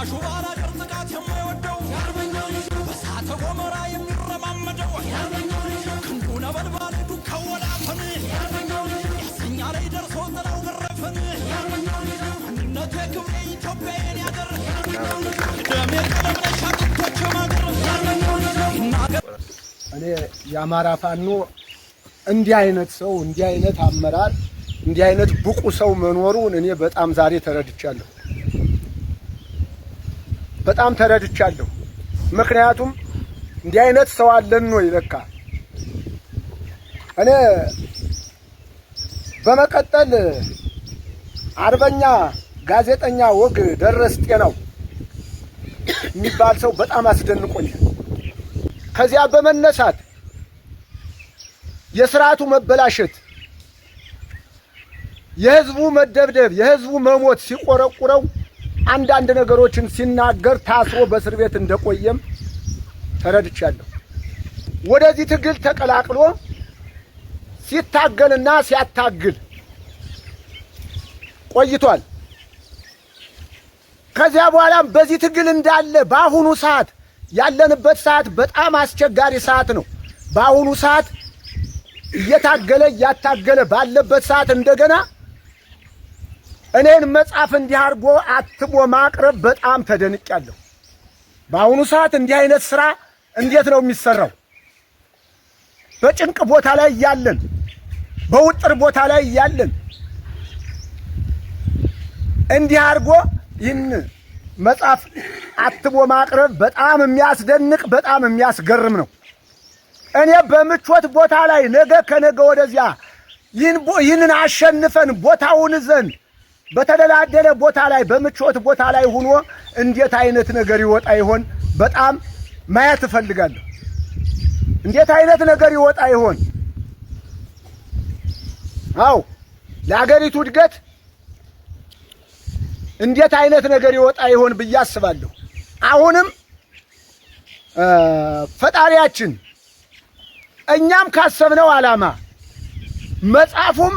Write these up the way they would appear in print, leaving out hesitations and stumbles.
ባሹባራ ቅርጽቃት የማይወደው በሳተ ጎመራ የሚረማመደው ክንዱ ነበልባል ዱካው ወላፈን ያሰኛ ላይ ደርሶ ጥላው ገረፈን አንድነቱ የክብሬ ኢትዮጵያን ያገር ደሜ ቀለምነሻ ጥቶች ማገር እኔ የአማራ ፋኖ እንዲህ አይነት ሰው እንዲህ አይነት አመራር እንዲህ አይነት ብቁ ሰው መኖሩን እኔ በጣም ዛሬ ተረድቻለሁ። በጣም ተረድቻለሁ። ምክንያቱም እንዲህ አይነት ሰው አለን ነው ይለካ። እኔ በመቀጠል አርበኛ ጋዜጠኛ ወግ ደረስ ጤናው የሚባል ሰው በጣም አስደንቆኛል። ከዚያ በመነሳት የሥርዓቱ መበላሸት የህዝቡ መደብደብ የህዝቡ መሞት ሲቆረቁረው አንዳንድ ነገሮችን ሲናገር ታስሮ በእስር ቤት እንደቆየም ተረድቻለሁ። ወደዚህ ትግል ተቀላቅሎ ሲታገልና ሲያታግል ቆይቷል። ከዚያ በኋላም በዚህ ትግል እንዳለ በአሁኑ ሰዓት ያለንበት ሰዓት በጣም አስቸጋሪ ሰዓት ነው። በአሁኑ ሰዓት እየታገለ እያታገለ ባለበት ሰዓት እንደገና እኔን መጻፍ እንዲህ አድርጎ አትሞ ማቅረብ በጣም ተደንቄያለሁ። በአሁኑ ሰዓት እንዲህ አይነት ስራ እንዴት ነው የሚሰራው? በጭንቅ ቦታ ላይ እያለን በውጥር ቦታ ላይ እያለን እንዲህ አድርጎ ይህን መጻፍ አትሞ ማቅረብ በጣም የሚያስደንቅ በጣም የሚያስገርም ነው። እኔ በምቾት ቦታ ላይ ነገ ከነገ ወደዚያ ይህንን አሸንፈን ቦታውን ዘን በተደላደለ ቦታ ላይ በምቾት ቦታ ላይ ሆኖ እንዴት አይነት ነገር ይወጣ ይሆን? በጣም ማየት እፈልጋለሁ። እንዴት አይነት ነገር ይወጣ ይሆን? አው ለሀገሪቱ እድገት እንዴት አይነት ነገር ይወጣ ይሆን ብዬ አስባለሁ። አሁንም ፈጣሪያችን እኛም ካሰብነው ዓላማ መጻፉም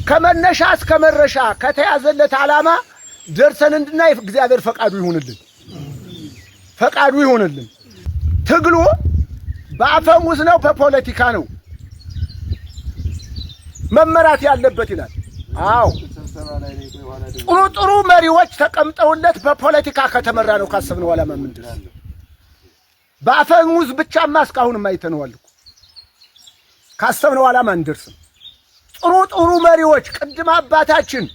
ከመነሻ እስከ መረሻ ከተያዘለት ዓላማ ደርሰን እንድናይ እግዚአብሔር ፈቃዱ ይሁንልን። ፈቃዱ ይሁንልን። ትግሉ በአፈሙዝ ነው በፖለቲካ ነው መመራት ያለበት ይላል። አዎ ጥሩ መሪዎች ተቀምጠውለት በፖለቲካ ከተመራ ነው ካሰብነው ዓላማ ምንድነው? በአፈሙዝ ብቻማ እስካሁንም አይተነዋል እኮ ካሰብነው ዓላማ እንደርስም። ጥሩ መሪዎች ቅድም አባታችን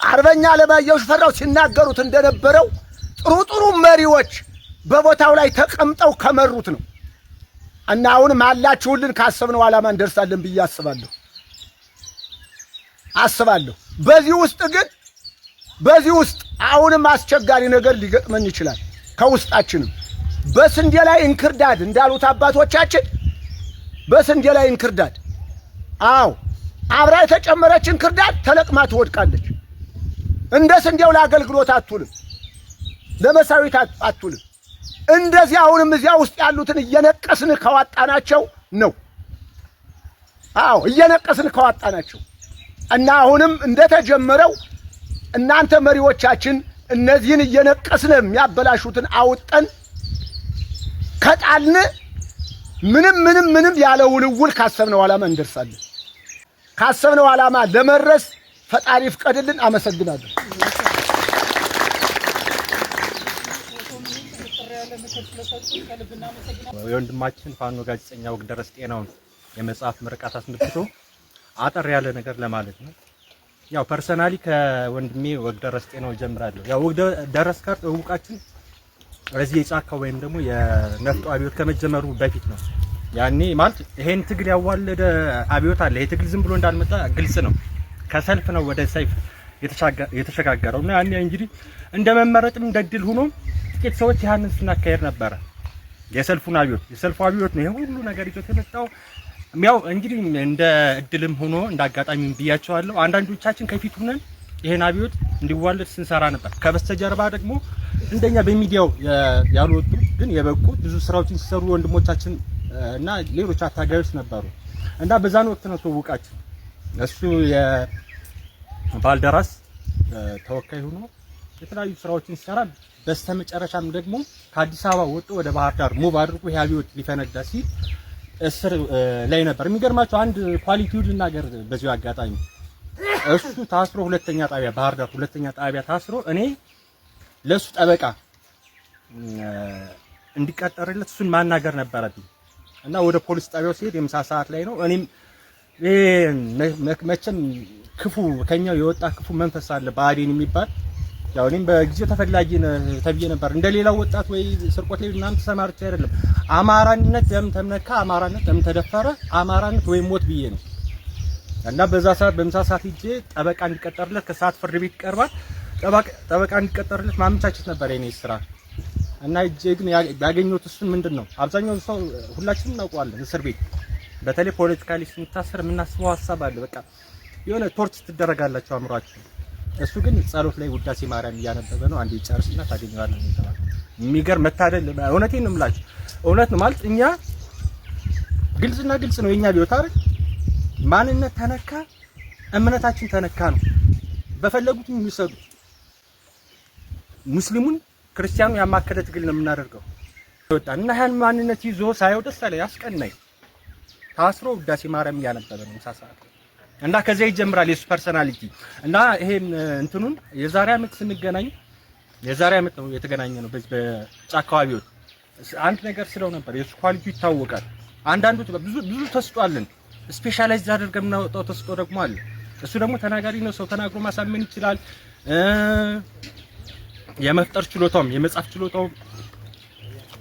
አርበኛ አለማየሁ ሽፈራው ሲናገሩት እንደነበረው ጥሩ መሪዎች በቦታው ላይ ተቀምጠው ከመሩት ነው እና አሁንም አላችሁልን ካሰብነው ዓላማ እንደርሳለን ብዬ አስባለሁ። በዚህ ውስጥ አሁንም አስቸጋሪ ነገር ሊገጥመን ይችላል። ከውስጣችንም በስንዴ ላይ እንክርዳድ እንዳሉት አባቶቻችን በስንዴ ላይ እንክርዳድ፣ አው አብራ የተጨመረች እንክርዳድ ተለቅማ ትወድቃለች። እንደ ስንዴው ለአገልግሎት አትውልም፣ ለመሳዊት አትውልም። እንደዚህ አሁንም እዚያ ውስጥ ያሉትን እየነቀስን ከዋጣናቸው ነው። አው እየነቀስን ከዋጣናቸው እና አሁንም እንደተጀመረው እናንተ መሪዎቻችን እነዚህን እየነቀስን የሚያበላሹትን አውጠን ከጣልን ምንም ያለ ውልውል ካሰብነው ዓላማ እንደርሳለን። ካሰብነው ዓላማ ለመድረስ ፈጣሪ ፍቀድልን። አመሰግናለሁ። የወንድማችን ፋኖ ጋዜጠኛ ወግደረስ ጤናውን የመጽሐፍ ምርቃት አስመልክቶ አጠር ያለ ነገር ለማለት ነው። ያው ፐርሰናሊ ከወንድሜ ወግደረስ ጤናው ጀምራለሁ። ያው ወግደረስ ጋር ተውቃችን እዚህ የጫካው ወይም ደግሞ የነፍጡ አብዮት ከመጀመሩ በፊት ነው። ያኔ ማለት ይሄን ትግል ያዋለደ አብዮት አለ። ይሄ ትግል ዝም ብሎ እንዳልመጣ ግልጽ ነው። ከሰልፍ ነው ወደ ሰይፍ የተሸጋገረው እና ያኔ እንግዲህ እንደመመረጥም እንደድል ሆኖ ጥቂት ሰዎች ያንን ስናካሄድ ነበረ። የሰልፉ አብዮት ነው ይሄ ሁሉ ነገር ይዞት የመጣው። ያው እንግዲህ እንደ እድልም ሆኖ እንዳጋጣሚ ብያቸዋለሁ። አንዳንዶቻችን ከፊት ሆነን ይሄን አብዮት እንዲዋለድ ስንሰራ ነበር። ከበስተጀርባ ደግሞ እንደኛ በሚዲያው ያልወጡ ግን የበቁ ብዙ ስራዎችን ሲሰሩ ወንድሞቻችን እና ሌሎች አታጋዮች ነበሩ እና በዛን ወቅት ነው ተውቃችን እሱ የባልደራስ ተወካይ ሆኖ የተለያዩ ስራዎችን ሲሰራ በስተመጨረሻም ደግሞ ከአዲስ አበባ ወጥቶ ወደ ባህር ዳር ሙቭ አድርጎ ይሄ አብዮት ሊፈነዳ ሲል እስር ላይ ነበር። የሚገርማቸው አንድ ኳሊቲው ልናገር በዚሁ አጋጣሚ እሱ ታስሮ ሁለተኛ ጣቢያ ባህር ዳር ሁለተኛ ጣቢያ ታስሮ እኔ ለሱ ጠበቃ እንዲቀጠርለት እሱን ማናገር ነበረብኝ እና ወደ ፖሊስ ጣቢያው ሲሄድ የምሳ ሰዓት ላይ ነው። እኔም መቼም ክፉ ከኛው የወጣ ክፉ መንፈስ አለ ብአዴን የሚባል ያው እኔም በጊዜው ተፈላጊ ተብዬ ነበር። እንደሌላው ወጣት ወይ ስርቆት ላይ ምናምን ተሰማርቼ አይደለም። አማራነት ደም ተነካ፣ አማራነት ደም ተደፈረ፣ አማራነት ወይ ሞት ብዬ ነው እና በዛ ሰዓት በምሳ ሰዓት ሂጄ ጠበቃ እንዲቀጠርለት ከሰዓት ፍርድ ቤት ይቀርባል። ጠበቃ እንዲቀጠርለት ማመቻቸት ነበር የኔ ስራ እና እጄ ግን ያገኘሁት እሱን ምንድነው አብዛኛው ሰው ሁላችንም እናውቀዋለን። እስር ቤት በተለይ ፖለቲካሊ ስንታሰር የምናስበው ሀሳብ አለ። በቃ የሆነ ቶርች ትደረጋላችሁ አእምሯችሁ። እሱ ግን ጸሎት ላይ ውዳሴ ማርያም እያነበበ ነው። አንዴ ጨርስና ታገኘዋለህ ነው። የሚገርም መታደል። እውነቴን ነው የምላችሁ፣ እውነት ነው ማለት እኛ ግልጽና ግልጽ ነው የኛ ቢወታ አይደል። ማንነት ተነካ፣ እምነታችን ተነካ ነው በፈለጉት የሚሰዱ ሙስሊሙን ክርስቲያኑ ያማከለ ትግል ነው የምናደርገው። ወጣና ያን ማንነት ይዞ ሳይው ደስ አለ ያስቀናኝ። ታስሮ ውዳሴ ማርያም እያነበበ ነው ሳሳት እና ከዚያ ይጀምራል የሱ ፐርሰናሊቲ እና ይሄን እንትኑን የዛሬ ዓመት ስንገናኝ የዛሬ ዓመት ነው የተገናኘ ነው። በዚህ በጫካው አብዮት አንድ ነገር ስለው ነበር የሱ ኳሊቲ ይታወቃል። አንዳንዶች ብዙ ተስጧልን ስፔሻላይዝ አድርገን የምናወጣው ተስጦ ደግሞ አለ። እሱ ደግሞ ተናጋሪ ነው። ሰው ተናግሮ ማሳመን ይችላል። የመፍጠር ችሎታውም የመጻፍ ችሎታው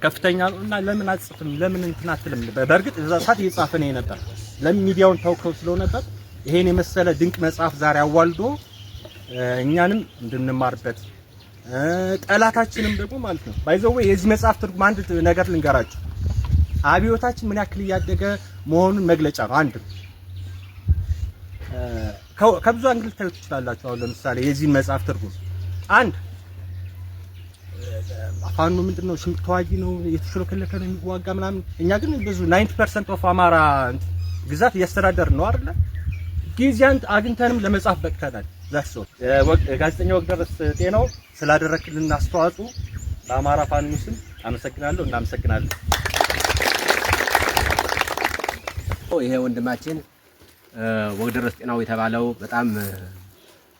ከፍተኛ ነው እና ለምን አጽፍም ለምን እንትን አትልም። በእርግጥ እዛ ሰዓት እየጻፈ ነው ነበር። ለምን ሚዲያውን ታውቀው ስለው ነበር። ይሄን የመሰለ ድንቅ መጽሐፍ ዛሬ አዋልዶ እኛንም እንድንማርበት ጠላታችንም ደግሞ ማለት ነው ባይዘው የዚህ መጽሐፍ ትርጉም አንድ ነገር ልንገራችሁ። አብዮታችን ምን ያክል እያደገ መሆኑን መግለጫ ነው። አንድ ከብዙ አንግል ታዩት ይችላልላችሁ። አሁን ለምሳሌ የዚህ መጽሐፍ ትርጉም አንድ ፋኖ ምንድነው ሽምቅ ተዋጊ ነው የተሽሎከለከ ነው የሚዋጋ ምናምን። እኛ ግን ብዙ 90% ኦፍ አማራ ግዛት እያስተዳደር ነው አይደል? ጊዜያን አግኝተንም ለመጻፍ በቅተናል። ዛትሶ ጋዜጠኛ ወግደረስ ጤናው ስላደረክልን አስተዋጽኦ በአማራ ፋኖ ስም አመሰግናለሁ። እናመሰግናለን። ይሄ ወንድማችን ወግደረስ ጤናው የተባለው በጣም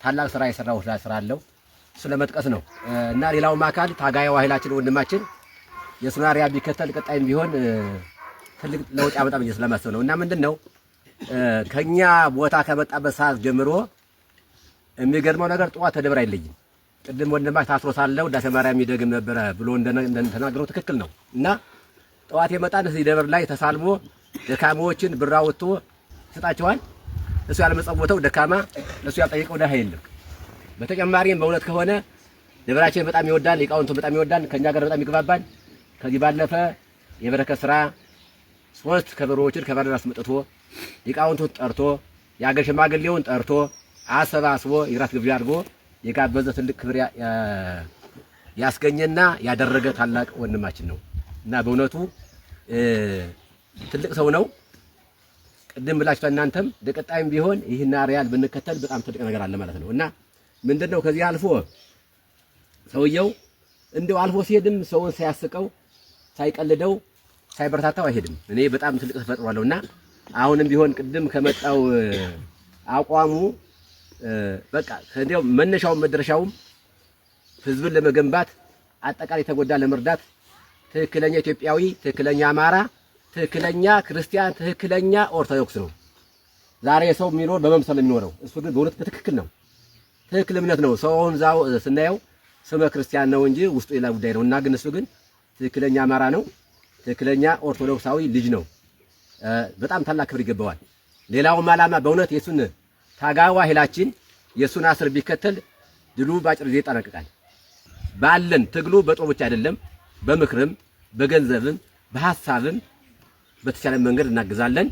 ታላቅ ስራ የሰራው ስራ አለው። ስለመጥቀስ ነው እና ሌላውም አካል ታጋዩ ኃይላችን ወንድማችን የሱናሪያ ቢከተል ቀጣይም ቢሆን ትልቅ ለውጥ ያመጣል ብዬ ስለማስብ ነው። እና ምንድነው ከኛ ቦታ ከመጣበት ሰዓት ጀምሮ የሚገርመው ነገር ጠዋት ተደብር አይለይም። ቅድም ወንድማችን ታስሮ ሳለው ውዳሴ ማርያም ይደግም ነበረ ብሎ እንደተናገረው ትክክል ነው። እና ጠዋት የመጣን እዚህ ደብር ላይ ተሳልሞ ደካማዎችን ብር አውጥቶ ይሰጣቸዋል። እሱ ያለመጸወተው ደካማ እሱ ያልጠየቀው ደሃ የለም። በተጨማሪም በእውነት ከሆነ ደብራችን በጣም ይወዳል፣ ሊቃውንቱ በጣም ይወዳል፣ ከኛ ጋር በጣም ይግባባል። ከዚህ ባለፈ የበረከት ስራ 3 ከበሮዎችን ከባህር ዳር አስመጥቶ ሊቃውንቱን ጠርቶ የአገር ሽማግሌውን ጠርቶ አሰባስቦ የራት ግብዣ አድርጎ የጋበዘ ትልቅ ክብር ያስገኘና ያደረገ ታላቅ ወንድማችን ነው እና በእውነቱ ትልቅ ሰው ነው። ቅድም ብላችሁ እናንተም ለቀጣይም ቢሆን ይህን አርአያን ብንከተል በጣም ትልቅ ነገር አለ ማለት ነው። እና ምንድነው ከዚህ አልፎ ሰውየው እንደው አልፎ ሲሄድም ሰውን ሳያስቀው ሳይቀልደው ሳይበረታታው አይሄድም። እኔ በጣም ትልቅ ተፈጥሯለሁና አሁንም ቢሆን ቅድም ከመጣው አቋሙ በቃ ከእንደው መነሻውም መድረሻውም ህዝብን ለመገንባት አጠቃላይ ተጎዳ ለመርዳት ትክክለኛ ኢትዮጵያዊ፣ ትክክለኛ አማራ፣ ትክክለኛ ክርስቲያን፣ ትክክለኛ ኦርቶዶክስ ነው። ዛሬ ሰው የሚኖር በመምሰል የሚኖረው እሱ ግን በእውነት በትክክል ነው። ትክክል እምነት ነው። ሰውን ዛው ስናየው ስመ ክርስቲያን ነው እንጂ ውስጡ ሌላ ጉዳይ ነው። እና ግን እሱ ግን ትክክለኛ አማራ ነው። ትክክለኛ ኦርቶዶክሳዊ ልጅ ነው። በጣም ታላቅ ክብር ይገባዋል። ሌላውም ዓላማ በእውነት የሱን ታጋዋ ኃይላችን የሱን አስር ቢከተል ድሉ ባጭር ጊዜ ይጠናቀቃል። ባለን ትግሉ በጦር ብቻ አይደለም፣ በምክርም በገንዘብም በሐሳብም በተቻለ መንገድ እናግዛለን።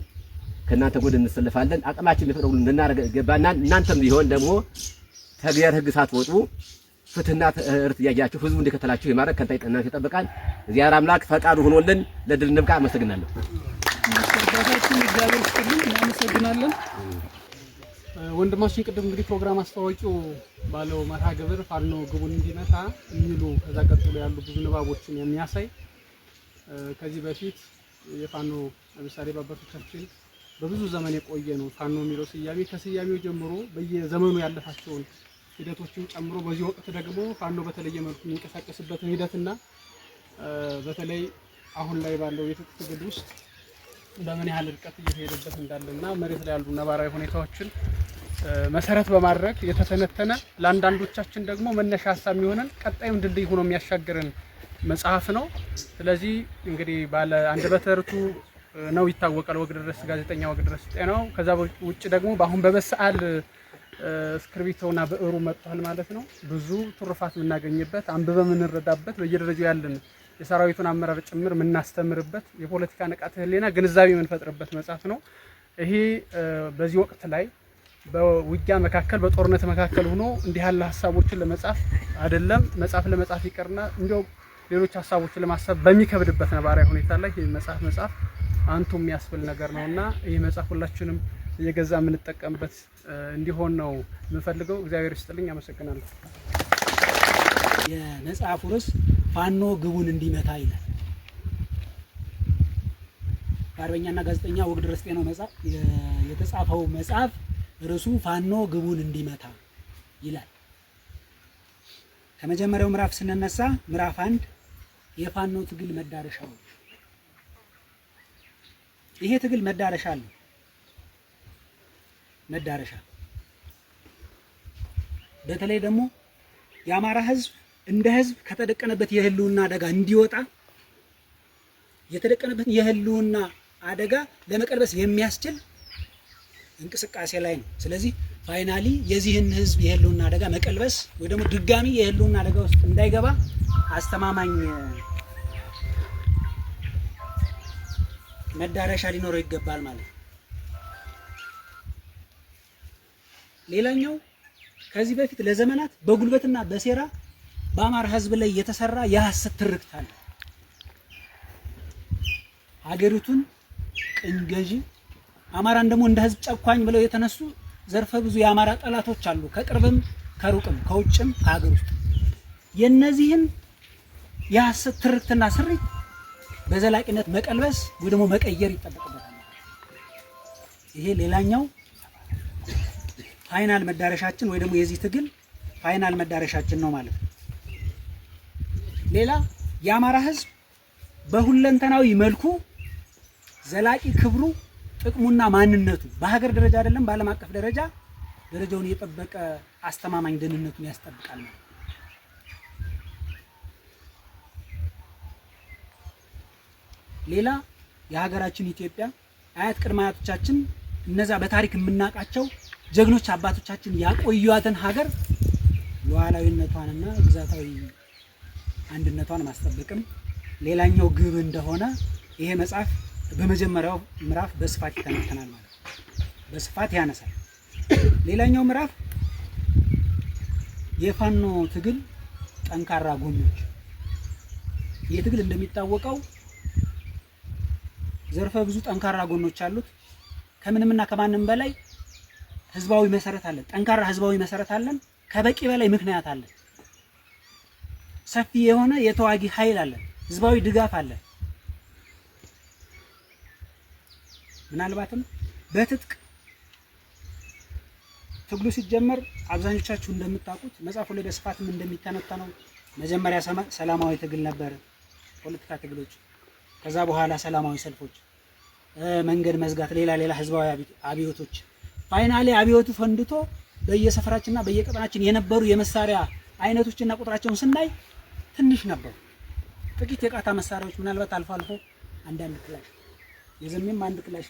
ከናንተ ጎን እንሰለፋለን። አቅማችን ለፈረው እንድናረግ ገባና እናንተም ቢሆን ደግሞ ከብሔር ህግ ሳትወጡ ፍትህና እርት ያያችሁ ህዝቡ እንዲከተላችሁ የማረክ ከንታይ እናንተ ይጠብቃል። እግዚአብሔር አምላክ ፈቃዱ ሆኖልን ለድል እንብቃ። አመሰግናለሁ። አባታችን እግዚአብሔር ይስጥልን። እናመሰግናለን። ወንድማችን ቅድም እንግዲህ ፕሮግራም አስተዋወቂው ባለው መርሃ ግብር ፋኖ ግቡን እንዲመታ የሚሉ ከዛ ቀጥሎ ያሉ ብዙ ንባቦችን የሚያሳይ ከዚህ በፊት የፋኖ ለምሳሌ በአባቶቻችን በብዙ ዘመን የቆየ ነው ፋኖ የሚለው ስያሜ ከስያሜው ጀምሮ በየዘመኑ ያለፋቸውን ሂደቶችን ጨምሮ በዚህ ወቅት ደግሞ ፋኖ በተለየ መልኩ የሚንቀሳቀስበትን ሂደትና በተለይ አሁን ላይ ባለው የትጥቅ ትግል ውስጥ በምን ያህል ርቀት እየሄደበት እንዳለና መሬት ላይ ያሉ ነባራዊ ሁኔታዎችን መሰረት በማድረግ የተተነተነ ለአንዳንዶቻችን ደግሞ መነሻ ሀሳብ የሚሆነን ቀጣይም ድልድይ ሆኖ የሚያሻግረን መጽሐፍ ነው። ስለዚህ እንግዲህ ባለ አንደበተ ርቱዕ ነው ይታወቃል። ወግደረስ ጋዜጠኛ ወግደረስ ጤናው። ከዛ ውጭ ደግሞ በአሁን በበሰዓል እስክሪብቶና ብዕሩ መጥቷል ማለት ነው። ብዙ ትሩፋት የምናገኝበት አንብበን የምንረዳበት በየደረጃው ያለን የሰራዊቱን አመራር ጭምር የምናስተምርበት የፖለቲካ ንቃተ ህሊና ግንዛቤ የምንፈጥርበት መጽሐፍ ነው። ይሄ በዚህ ወቅት ላይ በውጊያ መካከል በጦርነት መካከል ሆኖ እንዲህ ያለ ሀሳቦችን ለመጻፍ አይደለም መጽሐፍ ለመጻፍ ይቀርና እንደው ሌሎች ሀሳቦችን ለማሰብ በሚከብድበት ነባራዊ ሁኔታ ላይ ይሄ መጽሐፍ አንቱ የሚያስብል ነገር ነውና ይሄ መጽሐፍ ሁላችንም እየገዛ የምንጠቀምበት እንዲሆን ነው የምፈልገው። እግዚአብሔር ይስጥልኝ። አመሰግናለሁ። የመጽሐፉ ርዕስ ፋኖ ግቡን እንዲመታ ይላል። በአርበኛና ጋዜጠኛ ወግደረስ ጤናው መጽሐፍ የተጻፈው መጽሐፍ ርዕሱ ፋኖ ግቡን እንዲመታ ይላል። ከመጀመሪያው ምዕራፍ ስንነሳ ምዕራፍ 1 የፋኖ ትግል መዳረሻዎች። ይሄ ትግል መዳረሻ አለው። መዳረሻ በተለይ ደግሞ የአማራ ህዝብ እንደ ህዝብ ከተደቀነበት የህልውና አደጋ እንዲወጣ የተደቀነበት የህልውና አደጋ ለመቀልበስ የሚያስችል እንቅስቃሴ ላይ ነው። ስለዚህ ፋይናሊ የዚህን ህዝብ የህልውና አደጋ መቀልበስ ወይ ደግሞ ድጋሚ የህልውና አደጋ ውስጥ እንዳይገባ አስተማማኝ መዳረሻ ሊኖረው ይገባል ማለት ነው። ሌላኛው ከዚህ በፊት ለዘመናት በጉልበትና በሴራ በአማራ ህዝብ ላይ የተሰራ የሐሰት ትርክት አለ። ሀገሪቱን ቅኝ ገዢ አማራን ደግሞ እንደ ህዝብ ጨቋኝ ብለው የተነሱ ዘርፈ ብዙ የአማራ ጠላቶች አሉ፣ ከቅርብም ከሩቅም ከውጭም ከሀገር ውስጥ። የነዚህን የሐሰት ትርክትና ስሪት በዘላቂነት መቀልበስ ወይ ደግሞ መቀየር ይጠበቅበታል። ይሄ ሌላኛው ፋይናል መዳረሻችን ወይ ደግሞ የዚህ ትግል ፋይናል መዳረሻችን ነው ማለት ነው። ሌላ የአማራ ህዝብ በሁለንተናዊ መልኩ ዘላቂ ክብሩ ጥቅሙና ማንነቱ በሀገር ደረጃ አይደለም በዓለም አቀፍ ደረጃ ደረጃውን የጠበቀ አስተማማኝ ደህንነቱን ያስጠብቃል ማለት ነው። ሌላ የሀገራችን ኢትዮጵያ አያት ቅድመ አያቶቻችን እነዛ በታሪክ የምናውቃቸው ጀግኖች አባቶቻችን ያቆዩዋትን ሀገር ሉዓላዊነቷንና ግዛታዊ አንድነቷን ማስጠበቅም ሌላኛው ግብ እንደሆነ ይሄ መጽሐፍ በመጀመሪያው ምዕራፍ በስፋት ይተነተናል ማለት ነው። በስፋት ያነሳል። ሌላኛው ምዕራፍ የፋኖ ትግል ጠንካራ ጎኖች። ይህ ትግል እንደሚታወቀው ዘርፈ ብዙ ጠንካራ ጎኖች አሉት። ከምንምና ከማንም በላይ ህዝባዊ መሰረት አለ። ጠንካራ ህዝባዊ መሰረት አለን። ከበቂ በላይ ምክንያት አለ። ሰፊ የሆነ የተዋጊ ኃይል አለ። ህዝባዊ ድጋፍ አለ። ምናልባትም በትጥቅ ትግሉ ሲጀመር አብዛኞቻችሁ እንደምታውቁት መጽሐፉ ላይ በስፋትም እንደሚተነተነው መጀመሪያ ሰላማዊ ትግል ነበር፣ ፖለቲካ ትግሎች፣ ከዛ በኋላ ሰላማዊ ሰልፎች፣ መንገድ መዝጋት፣ ሌላ ህዝባዊ አብዮቶች። ፋይናሊ አብዮቱ ፈንድቶ በየሰፈራችንና በየቀጠናችን የነበሩ የመሳሪያ አይነቶችና ቁጥራቸውን ስናይ ትንሽ ነበሩ። ጥቂት የቃታ መሳሪያዎች ምናልባት አልፎ አልፎ አንዳንድ ክላሽ የዘመም አንድ ክላሽ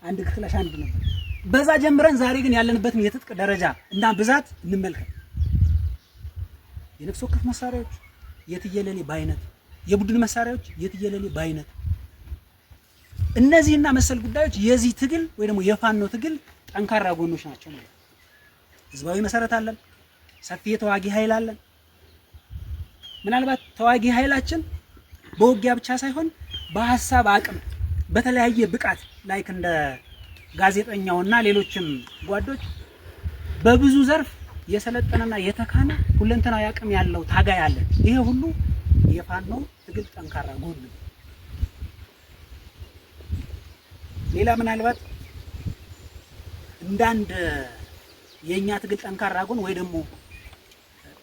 አንድ ነበር። በዛ ጀምረን ዛሬ ግን ያለንበትን የትጥቅ ደረጃ እና ብዛት እንመልከት። የነፍስ ወከፍ መሳሪያዎች የትየለሌ ባይነት፣ የቡድን መሳሪያዎች የትየለሌ ባይነት። እነዚህና መሰል ጉዳዮች የዚህ ትግል ወይ ደግሞ የፋኖ ትግል ጠንካራ ጎኖች ናቸው ማለት ነው። ህዝባዊ መሰረት አለን። ሰፊ የተዋጊ ኃይል አለን። ምናልባት ተዋጊ ኃይላችን በውጊያ ብቻ ሳይሆን በሐሳብ አቅም በተለያየ ብቃት ላይክ እንደ ጋዜጠኛውና ሌሎችም ጓዶች በብዙ ዘርፍ የሰለጠነና የተካነ ሁለንተናዊ አቅም ያለው ታጋይ አለ። ይሄ ሁሉ የፋኖ ትግል ጠንካራ ጎን ነው። ሌላ ምናልባት እንዳንድ የኛ ትግል ጠንካራ ጎን ወይ ደግሞ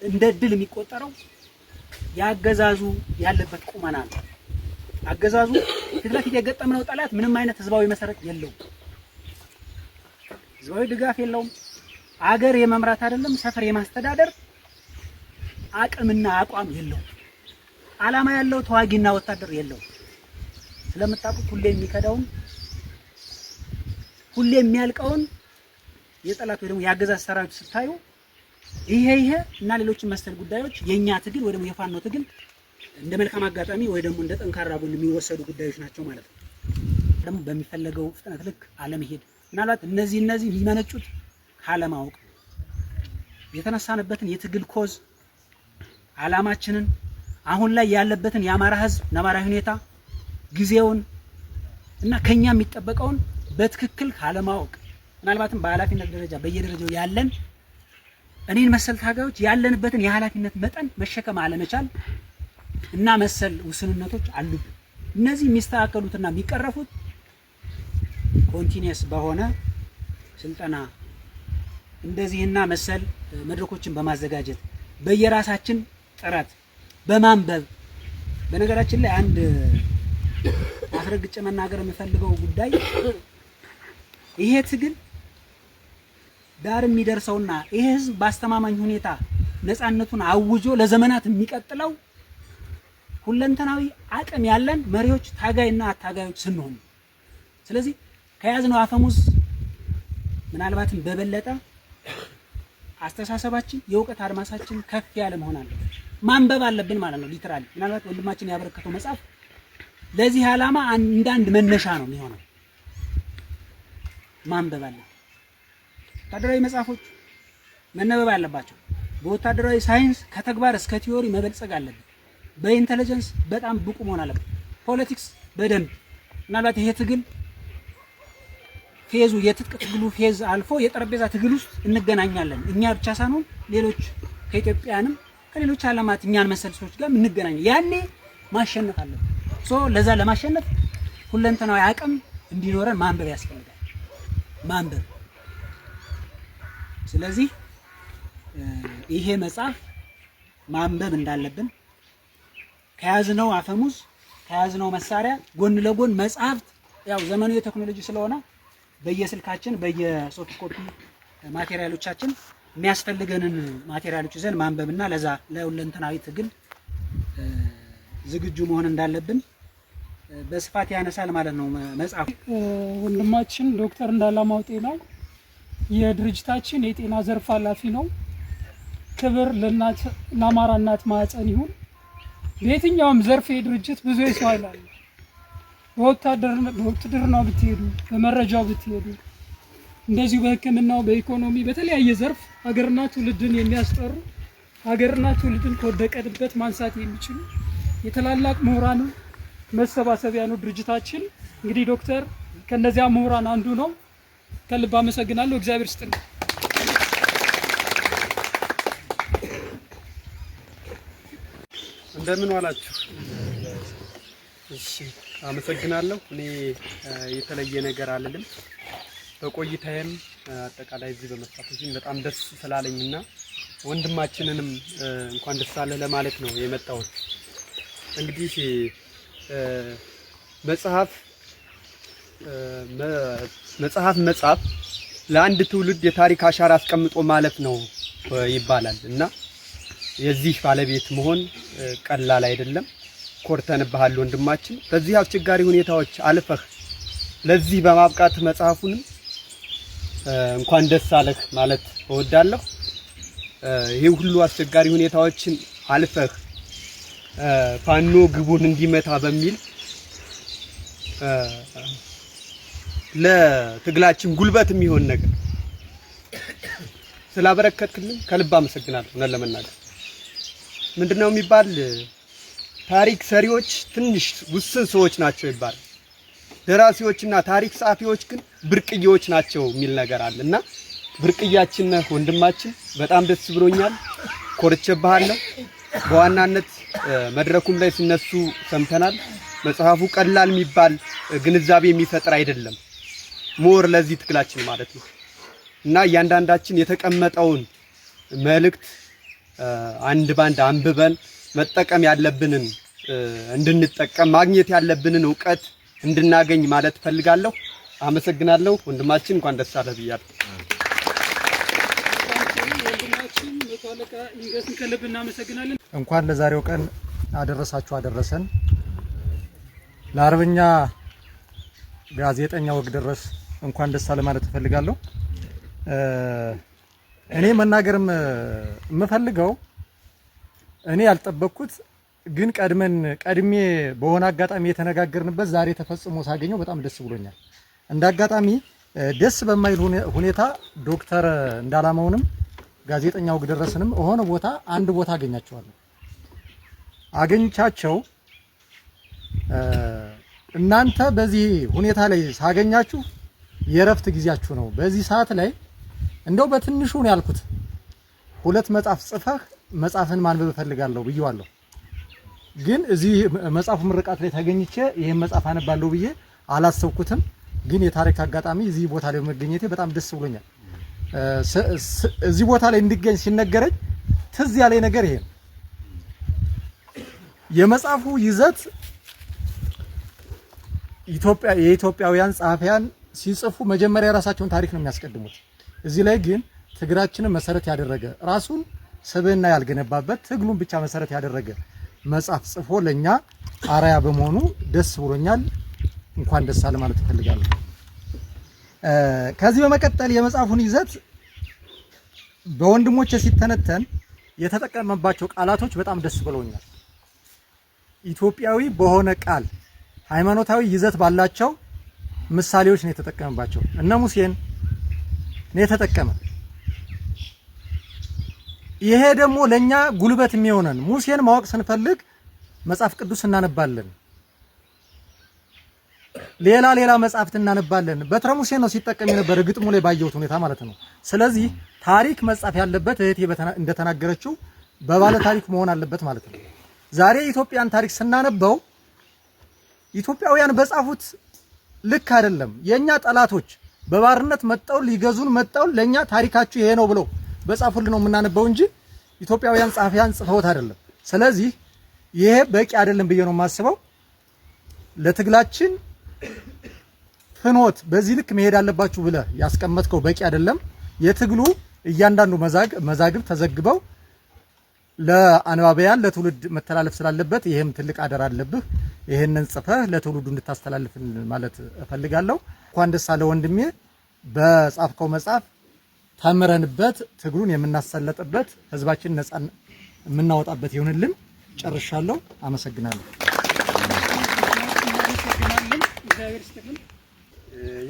እንደ ድል የሚቆጠረው ያገዛዙ ያለበት ቁመና ነው። አገዛዙ ፊት ለፊት የገጠመው ጠላት ምንም አይነት ህዝባዊ መሰረት የለውም። ህዝባዊ ድጋፍ የለውም። አገር የመምራት አይደለም ሰፈር የማስተዳደር አቅምና አቋም የለውም። ዓላማ ያለው ተዋጊና ወታደር የለውም። ስለምታውቁት ሁሌ የሚከዳውን ሁሌ የሚያልቀውን የጠላት ወይ ደግሞ ያገዛዝ ሰራዊት ስታዩ ይሄ እና ሌሎችን መሰል ጉዳዮች የኛ ትግል ወይ ደግሞ የፋኖ ትግል እንደ መልካም አጋጣሚ ወይ ደግሞ እንደ ጠንካራ ጎን የሚወሰዱ ጉዳዮች ናቸው ማለት ነው። ደግሞ በሚፈለገው ፍጥነት ልክ አለመሄድ ምናልባት እነዚህ የሚመነጩት ካለማወቅ የተነሳንበትን የትግል ኮዝ ዓላማችንን አሁን ላይ ያለበትን የአማራ ህዝብ ነባራዊ ሁኔታ ጊዜውን እና ከኛ የሚጠበቀውን በትክክል ካለማወቅ ምናልባትም በኃላፊነት ደረጃ በየደረጃው ያለን እኔን መሰል ታጋዮች ያለንበትን የኃላፊነት መጠን መሸከም አለመቻል እና መሰል ውስንነቶች አሉብን። እነዚህ የሚስተካከሉትና የሚቀረፉት ኮንቲኒየስ በሆነ ስልጠና እንደዚህና መሰል መድረኮችን በማዘጋጀት በየራሳችን ጥረት በማንበብ በነገራችን ላይ አንድ አስረግጬ መናገር የምፈልገው ጉዳይ ይሄ ትግል ዳር የሚደርሰውና ይሄ ህዝብ በአስተማማኝ ሁኔታ ነፃነቱን አውጆ ለዘመናት የሚቀጥለው ሁለንተናዊ አቅም ያለን መሪዎች ታጋይና አታጋዮች ስንሆን ስለዚህ ከያዝነው አፈሙዝ ምናልባትም በበለጠ አስተሳሰባችን የእውቀት አድማሳችን ከፍ ያለ መሆን አለበት። ማንበብ አለብን ማለት ነው። ሊትራሊ ምናልባት ወንድማችን ያበረከተው መጽሐፍ ለዚህ ዓላማ አንዳንድ መነሻ ነው የሚሆነው። ማንበብ አለብን። ወታደራዊ መጽሐፎች መነበብ አለባቸው። በወታደራዊ ሳይንስ ከተግባር እስከ ቲዮሪ መበልጸግ አለብን። በኢንተለጀንስ በጣም ብቁ መሆን አለብን። ፖለቲክስ በደንብ ምናልባት ይሄ ትግል ፌዙ የትጥቅ ትግሉ ፌዝ አልፎ የጠረጴዛ ትግል ውስጥ እንገናኛለን። እኛ ብቻ ሳንሆን ሌሎች ከኢትዮጵያንም ከሌሎች ዓለማት እኛን መሰል ሰዎች ጋር እንገናኛለን። ያኔ ማሸነፍ አለብን። ለዛ ለማሸነፍ ሁለንተናዊ አቅም እንዲኖረን ማንበብ ያስፈልጋል። ማንበብ ስለዚህ ይሄ መጽሐፍ ማንበብ እንዳለብን ከያዝነው አፈሙዝ ከያዝነው መሳሪያ ጎን ለጎን መጽሐፍት ያው ዘመኑ የቴክኖሎጂ ስለሆነ በየስልካችን በየሶፍት ኮፒ ማቴሪያሎቻችን የሚያስፈልገንን ማቴሪያሎች ይዘን ማንበብና ለዛ ለሁለንተናዊ ትግል ዝግጁ መሆን እንዳለብን በስፋት ያነሳል ማለት ነው መጽሐፉ። ወንድማችን ዶክተር እንዳላማው ጤናው የድርጅታችን የጤና ዘርፍ ኃላፊ ነው። ክብር ለአማራ እናት ማህፀን ይሁን። በየትኛውም ዘርፍ የድርጅት ብዙ የሰው ኃይል አለ። በውትድርናው ብትሄዱ፣ በመረጃው ብትሄዱ፣ እንደዚሁ በሕክምናው፣ በኢኮኖሚ፣ በተለያየ ዘርፍ ሀገርና ትውልድን የሚያስጠሩ ሀገርና ትውልድን ከወደቀበት ማንሳት የሚችሉ የታላላቅ ምሁራን መሰባሰቢያ ነው ድርጅታችን። እንግዲህ ዶክተር ከነዚያ ምሁራን አንዱ ነው። ከልብ አመሰግናለሁ። እግዚአብሔር ይስጥልኝ። እንደምን ዋላችሁ? እሺ አመሰግናለሁ። እኔ የተለየ ነገር አልልም። በቆይታዬም አጠቃላይ እዚህ በመሳተፍኝ በጣም ደስ ስላለኝና ወንድማችንንም እንኳን ደስ አለህ ለማለት ነው የመጣሁት። እንግዲህ መጽሐፍ ለአንድ ትውልድ የታሪክ አሻራ አስቀምጦ ማለፍ ነው ይባላል እና የዚህ ባለቤት መሆን ቀላል አይደለም። ኮርተንብሃል ወንድማችን። በዚህ አስቸጋሪ ሁኔታዎች አልፈህ ለዚህ በማብቃት መጽሐፉንም እንኳን ደስ አለህ ማለት እወዳለሁ። ይሄ ሁሉ አስቸጋሪ ሁኔታዎችን አልፈህ ፋኖ ግቡን እንዲመታ በሚል ለትግላችን ጉልበት የሚሆን ነገር ስላበረከትክልን ከልብ አመሰግናለሁ። እውነት ለመናገር ምንድነው የሚባል ታሪክ ሰሪዎች ትንሽ ውስን ሰዎች ናቸው ይባላል። ደራሲዎችና ታሪክ ጸሐፊዎች ግን ብርቅዬዎች ናቸው የሚል ነገር አለና ብርቅያችን ነህ ወንድማችን። በጣም ደስ ብሎኛል፣ ኮርቼብሃለሁ። በዋናነት መድረኩም ላይ ሲነሱ ሰምተናል። መጽሐፉ ቀላል የሚባል ግንዛቤ የሚፈጥር አይደለም፣ ሞር ለዚህ ትግላችን ማለት ነው እና እያንዳንዳችን የተቀመጠውን መልእክት አንድ ባንድ አንብበን መጠቀም ያለብንን እንድንጠቀም ማግኘት ያለብንን ዕውቀት እንድናገኝ ማለት ፈልጋለሁ። አመሰግናለሁ። ወንድማችን እንኳን ደስ አለህ ብያለሁ። ወንድማችን መቶ አለቃ ኢንገስን ከልብ እናመሰግናለን። እንኳን ለዛሬው ቀን አደረሳችሁ አደረሰን። ለአርበኛ ጋዜጠኛ ወግደረስ እንኳን ደስ አለ ማለት እፈልጋለሁ። እኔ መናገርም የምፈልገው እኔ ያልጠበቅኩት ግን ቀድሜ በሆነ አጋጣሚ የተነጋገርንበት ዛሬ ተፈጽሞ ሳገኘው በጣም ደስ ብሎኛል። እንደ አጋጣሚ ደስ በማይል ሁኔታ ዶክተር እንዳላማውንም ጋዜጠኛ ወግደረስንም ሆነ ቦታ አንድ ቦታ አገኛቸዋለሁ። አገኝቻቸው እናንተ በዚህ ሁኔታ ላይ ሳገኛችሁ የረፍት ጊዜያችሁ ነው። በዚህ ሰዓት ላይ እንደው በትንሹ ነው ያልኩት 2 መጽሐፍ ጽፈህ መጽሐፍን ማንበብ እፈልጋለሁ ብየዋለሁ። ግን እዚህ መጽሐፉ ምርቃት ላይ ተገኝቼ ይሄን መጽሐፍ አነባለሁ ብዬ አላሰብኩትም። ግን የታሪክ አጋጣሚ እዚህ ቦታ ላይ መገኘቴ በጣም ደስ ብሎኛል። እዚህ ቦታ ላይ እንድገኝ ሲነገረኝ ትዝ ያለኝ ነገር ይሄ ነው። የመጽሐፉ ይዘት የኢትዮጵያውያን ጸሐፊያን ሲጽፉ መጀመሪያ የራሳቸውን ታሪክ ነው የሚያስቀድሙት። እዚህ ላይ ግን ትግራችንን መሰረት ያደረገ ራሱን ስብዕና ያልገነባበት ትግሉን ብቻ መሰረት ያደረገ መጽሐፍ ጽፎ ለኛ አራያ በመሆኑ ደስ ብሎኛል። እንኳን ደስ አለ ማለት እፈልጋለሁ። ከዚህ በመቀጠል የመጽሐፉን ይዘት በወንድሞቼ ሲተነተን የተጠቀመባቸው ቃላቶች በጣም ደስ ብለውኛል። ኢትዮጵያዊ በሆነ ቃል ሃይማኖታዊ ይዘት ባላቸው ምሳሌዎች ነው የተጠቀመባቸው። እነ ሙሴን ነው የተጠቀመ። ይሄ ደግሞ ለኛ ጉልበት የሚሆነን ሙሴን ማወቅ ስንፈልግ መጽሐፍ ቅዱስ እናነባለን፣ ሌላ መጽሐፍት እናነባለን። በትረ ሙሴ ነው ሲጠቀም የነበረ ግጥሙ ላይ ባየሁት ሁኔታ ማለት ነው። ስለዚህ ታሪክ መጻፍ ያለበት እህቴ እንደተናገረችው በባለ ታሪክ መሆን አለበት ማለት ነው። ዛሬ የኢትዮጵያን ታሪክ ስናነበው ኢትዮጵያውያን በጻፉት ልክ አይደለም። የኛ ጠላቶች በባርነት መጣው ሊገዙን መጣው ለኛ ታሪካችሁ ይሄ ነው ብለው በጻፉልን ነው የምናነበው እንጂ ኢትዮጵያውያን ጸሐፊያን ጽፈውት አይደለም። ስለዚህ ይሄ በቂ አይደለም ብዬ ነው የማስበው። ለትግላችን ፍኖት በዚህ ልክ መሄድ አለባችሁ ብለ ያስቀመጥከው በቂ አይደለም። የትግሉ እያንዳንዱ መዛግብ ተዘግበው ለአንባቢያን ለትውልድ መተላለፍ ስላለበት ይሄም ትልቅ አደራ አለብህ። ይሄንን ጽፈህ ለትውልዱ እንድታስተላልፍ ማለት እፈልጋለሁ። እንኳን ደስ አለ ወንድሜ። በጻፍከው መጽሐፍ ተምረንበት ትግሉን የምናሰለጥበት ህዝባችን ነፃ የምናወጣበት ይሁንልን። ጨርሻለሁ። አመሰግናለሁ።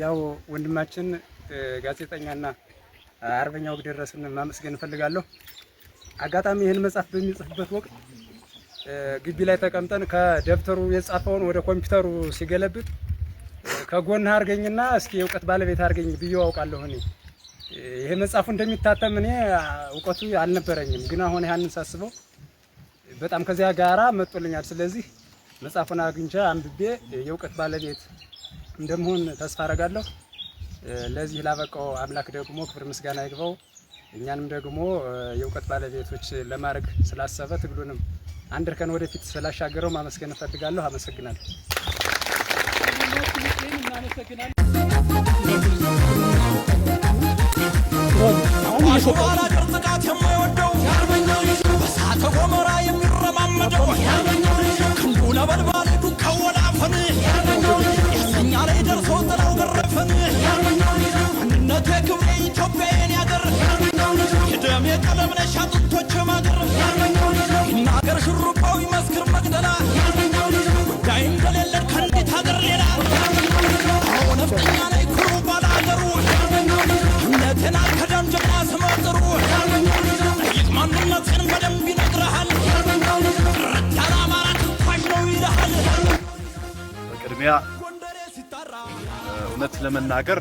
ያው ወንድማችን ጋዜጠኛና አርበኛ ወግደረስን ማመስገን እፈልጋለሁ። አጋጣሚ ይህን መጽሐፍ በሚጽፍበት ወቅት ግቢ ላይ ተቀምጠን ከደብተሩ የጻፈውን ወደ ኮምፒውተሩ ሲገለብጥ ከጎንህ አድርገኝና እስኪ የእውቀት ባለቤት አድርገኝ ብዬው አውቃለሁ። እኔ ይሄ መጽሐፉ እንደሚታተም እኔ እውቀቱ አልነበረኝም፣ ግን አሁን ያንን ሳስበው በጣም ከዚያ ጋራ መጥቶልኛል። ስለዚህ መጽሐፉን አግኝቼ አንብቤ የእውቀት ባለቤት እንደምሆን ተስፋ አደርጋለሁ። ለዚህ ላበቃው አምላክ ደግሞ ክብር ምስጋና ይግባው። እኛንም ደግሞ የእውቀት ባለቤቶች ለማድረግ ስላሰበ ትግሉንም አንድ እርከን ወደፊት ስላሻገረው ማመስገን እፈልጋለሁ። አመሰግናለሁ። አሸዋላ ቅርጽቃት የማይወደው በሳተ ገሞራ የሚረማመደው ክንዱ ነበልባል ዱካው ወላፈን የእኛ ላይ ደርሶ ጥላው ገረፈን አንድነቴ ክብሬ ኢትዮጵያን ያገር የደሜ ቀለም ነሽ አጥንቶቼ ማገር ይናገር ሽሩባው ይመስክር መቅደላ ጉዳይ እንደሌለን ከእንዴት ሀገር ሌላ አሁን ነፍጠኛ ላይ ኩሩ ባላገሩ እምነቴን አልከዳም ጀግና ስመጥሩ ጠይቅ ማንነትን በደንብ ይነግረሃል ረዳን አማራ ትንፋሽ ነው ይልሃል። በቅድሚያ እውነት ለመናገር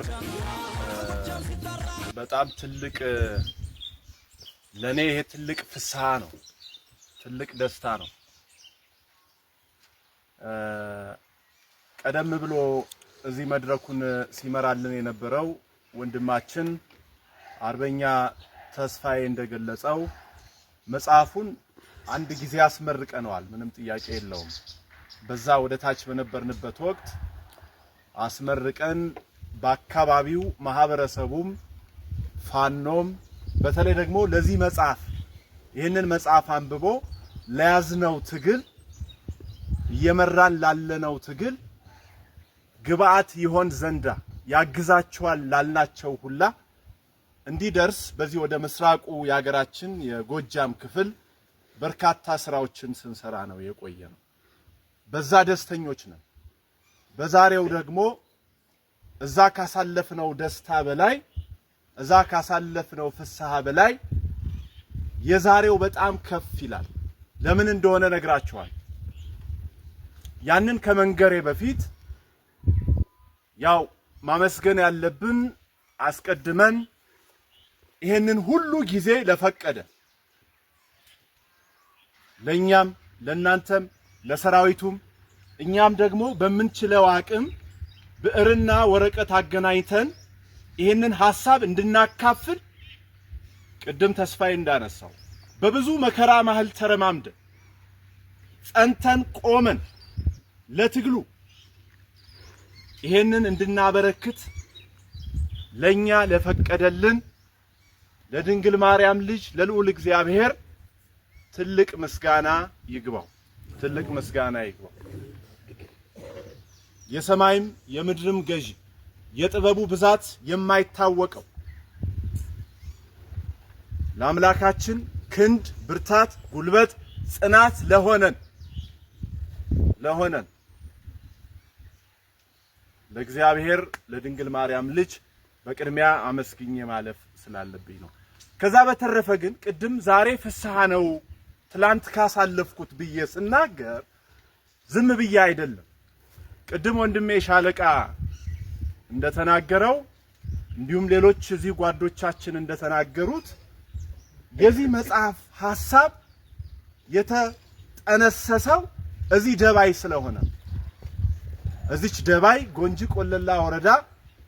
በጣም ትልቅ ለኔ ይሄ ትልቅ ፍስሃ ነው፣ ትልቅ ደስታ ነው። ቀደም ብሎ እዚህ መድረኩን ሲመራልን የነበረው ወንድማችን አርበኛ ተስፋዬ እንደገለጸው መጽሐፉን አንድ ጊዜ አስመርቀነዋል። ምንም ጥያቄ የለውም። በዛ ወደ ታች በነበርንበት ወቅት አስመርቀን በአካባቢው ማህበረሰቡም ፋኖም በተለይ ደግሞ ለዚህ መጽሐፍ ይህንን መጽሐፍ አንብቦ ለያዝነው ትግል እየመራን ላለነው ትግል ግብአት ይሆን ዘንዳ ያግዛቸዋል ላልናቸው ሁላ እንዲደርስ በዚህ ወደ ምስራቁ የሀገራችን የጎጃም ክፍል በርካታ ስራዎችን ስንሰራ ነው የቆየነው። በዛ ደስተኞች ነን። በዛሬው ደግሞ እዛ ካሳለፍነው ደስታ በላይ እዛ ካሳለፍነው ፍስሃ በላይ የዛሬው በጣም ከፍ ይላል። ለምን እንደሆነ ነግራችኋል። ያንን ከመንገሬ በፊት ያው ማመስገን ያለብን አስቀድመን ይሄንን ሁሉ ጊዜ ለፈቀደ ለኛም ለናንተም ለሰራዊቱም እኛም ደግሞ በምንችለው አቅም ብዕርና ወረቀት አገናኝተን ይሄንን ሐሳብ እንድናካፍል ቅድም ተስፋዬ እንዳነሳው በብዙ መከራ መሃል ተረማምደን ጸንተን ቆመን ለትግሉ ይሄንን እንድናበረክት ለኛ ለፈቀደልን ለድንግል ማርያም ልጅ ለልዑል እግዚአብሔር ትልቅ ምስጋና ይግባው። ትልቅ ምስጋና ይግባው። የሰማይም የምድርም ገዢ የጥበቡ ብዛት የማይታወቀው ለአምላካችን ክንድ ብርታት ጉልበት ጽናት ለሆነን ለእግዚአብሔር ለድንግል ማርያም ልጅ በቅድሚያ አመስግኜ ማለፍ ስላለብኝ ነው። ከዛ በተረፈ ግን ቅድም ዛሬ ፍስሃ ነው ትላንት ካሳለፍኩት ብዬ ስናገር ዝም ብዬ አይደለም። ቅድም ወንድሜ ሻለቃ እንደተናገረው እንዲሁም ሌሎች እዚህ ጓዶቻችን እንደተናገሩት የዚህ መጽሐፍ ሐሳብ የተጠነሰሰው እዚህ ደባይ ስለሆነ እዚች ደባይ ጎንጂ ቆለላ ወረዳ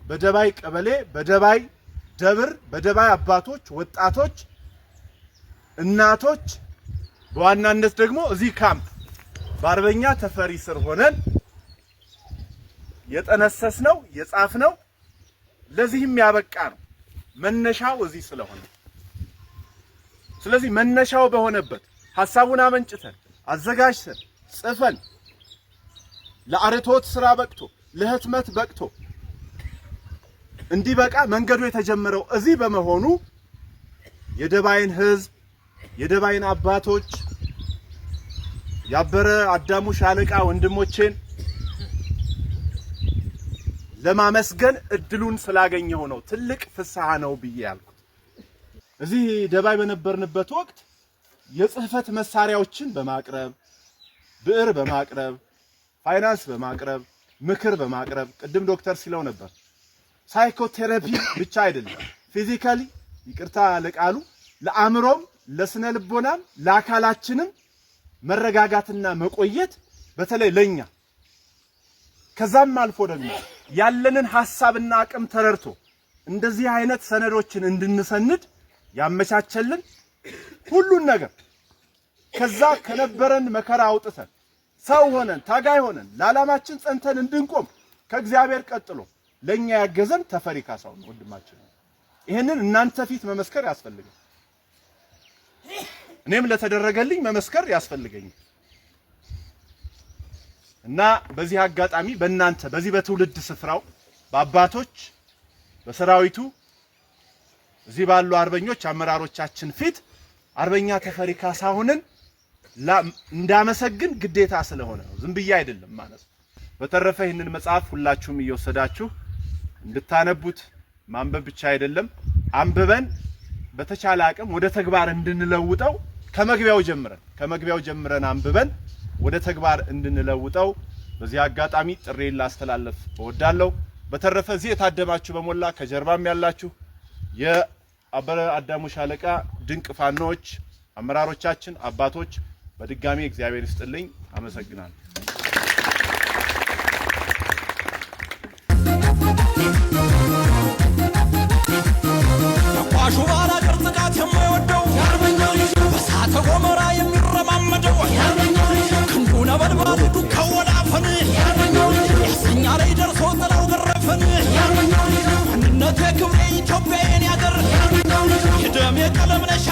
በደባይ ቀበሌ በደባይ ደብር በደባይ አባቶች፣ ወጣቶች፣ እናቶች በዋናነት ደግሞ እዚህ ካምፕ በአርበኛ ተፈሪ ስር ሆነን የጠነሰስነው የጻፍነው ለዚህም ያበቃ ነው። መነሻው እዚህ ስለሆነ ስለዚህ መነሻው በሆነበት ሐሳቡን አመንጭተን አዘጋጅተን ጽፈን ለአርቶት ስራ በቅቶ ለህትመት በቅቶ እንዲበቃ መንገዱ የተጀመረው እዚህ በመሆኑ የደባይን ህዝብ የደባይን አባቶች ያበረ አዳሙ ሻለቃ ወንድሞቼን ለማመስገን እድሉን ስላገኘው ነው ትልቅ ፍስሃ ነው ብዬ ያልኩት። እዚህ ደባይ በነበርንበት ወቅት የጽህፈት መሳሪያዎችን በማቅረብ ብዕር በማቅረብ ፋይናንስ በማቅረብ ምክር በማቅረብ ቅድም ዶክተር ሲለው ነበር ሳይኮቴራፒ ብቻ አይደለም ፊዚካሊ ይቅርታ ለቃሉ ለአእምሮም ለስነ ልቦናም ለአካላችንም መረጋጋትና መቆየት በተለይ ለኛ ከዛም አልፎ ደግሞ ያለንን ሐሳብና አቅም ተረድቶ እንደዚህ አይነት ሰነዶችን እንድንሰንድ ያመቻቸልን ሁሉን ነገር ከዛ ከነበረን መከራ አውጥተን ሰው ሆነን ታጋይ ሆነን ለዓላማችን ጸንተን እንድንቆም ከእግዚአብሔር ቀጥሎ ለኛ ያገዘን ተፈሪ ካሳውን ወንድማችን። ይሄንን እናንተ ፊት መመስከር ያስፈልጋል። እኔም ለተደረገልኝ መመስከር ያስፈልገኝ እና በዚህ አጋጣሚ በእናንተ በዚህ በትውልድ ስፍራው በአባቶች በሰራዊቱ እዚህ ባሉ አርበኞች አመራሮቻችን ፊት አርበኛ ተፈሪ ካሳሁንን እንዳመሰግን ግዴታ ስለሆነ ነው። ዝም ብዬ አይደለም ማለት ነው። በተረፈ ይህንን መጽሐፍ ሁላችሁም እየወሰዳችሁ እንድታነቡት ማንበብ ብቻ አይደለም አንብበን በተቻለ አቅም ወደ ተግባር እንድንለውጠው ከመግቢያው ጀምረን አንብበን ወደ ተግባር እንድንለውጠው በዚህ አጋጣሚ ጥሬን ላስተላለፍ እወዳለሁ። በተረፈ እዚህ የታደማችሁ በሞላ ከጀርባም ያላችሁ የአበረ አዳሙ ሻለቃ ድንቅ ፋኖች አመራሮቻችን፣ አባቶች በድጋሚ እግዚአብሔር ይስጥልኝ። አመሰግናለሁ። ተቋሹ ባላገር ጥቃት የማይወደው የአርበኛው ልጅ በሳተ ገሞራ የሚረማመደው የአርበኛው ልጅ ክንዱ ነበልባል ዱካው ወላፈን የአርበኛው ልጅ ያሰኛ ላይ ደርሶ ጥላው ገረፈን የአርበኛው ልጅ አንድነቴ ክብሬ ኢትዮጵያዬን ያገር የአርበኛው ልጅ የደሜ ቀለም ነሽ